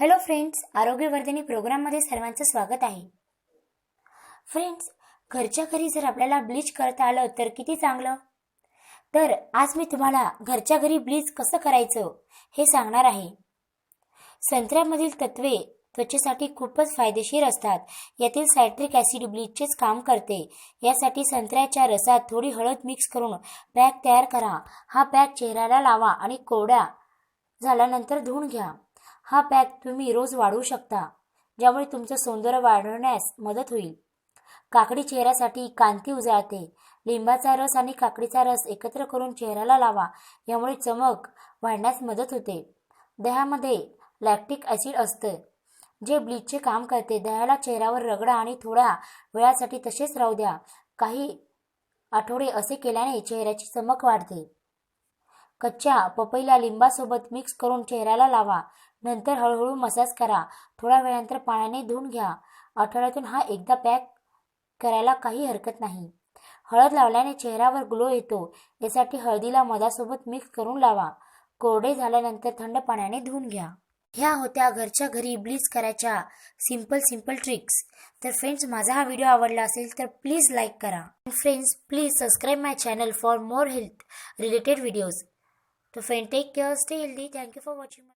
Hello friends, आरोग्यवर्धिनी प्रोग्राममध्ये सर्वांचं स्वागत आहे. फ्रेंड्स, घरच्या घरी जर आपल्याला ब्लीच करता आलं तर किती चांगलं. तर आज मी तुम्हाला घरच्या घरी ब्लीच कसं करायचं हे सांगणार आहे. संत्र्यामधील तत्वे त्वचेसाठी खूपच फायदेशीर असतात. यातील सायट्रिक ॲसिड ब्लीचचेच काम करते. यासाठी संत्र्याच्या रसात थोडी हळद मिक्स करून पॅक तयार करा. हा पॅक चेहऱ्याला लावा आणि कोरड्या झाल्यानंतर धुवून घ्या. हा पॅक तुम्ही रोज वाढवू शकता, ज्यामुळे तुमचं सौंदर्य वाढवण्यास मदत होईल. काकडी चेहऱ्यासाठी कांती उजळते. लिंबाचा रस आणि काकडीचा रस एकत्र करून चेहऱ्याला लावा. यामुळे चमक वाढण्यास मदत होते. दह्यामध्ये लॅक्टिक ॲसिड असतं, जे ब्लीचचे काम करते. दह्याला चेहऱ्यावर रगडा आणि थोड्या वेळासाठी तसेच राहू द्या. काही आठवडे असे केल्याने चेहऱ्याची चमक वाढते. कच्च्या पपईला लिंबासोबत मिक्स करून चेहऱ्याला लावा. नंतर हळूहळू मसाज करा. थोड्या वेळानंतर पाण्याने धुवून घ्या. आठवड्यातून हा एकदा पॅक करायला काही हरकत नाही. हळद लावल्याने चेहऱ्यावर ग्लो येतो. यासाठी हळदीला मधासोबत मिक्स करून लावा. कोरडे झाल्यानंतर थंड पाण्याने धुवून घ्या. ह्या होत्या घरच्या घरी ब्लीच करायच्या सिंपल ट्रिक्स. तर फ्रेंड्स, माझा हा व्हिडिओ आवडला असेल तर प्लीज लाईक करा. Friends, please subscribe my channel for more health related videos. तो friend, take care, stay healthy. Thank you for watching.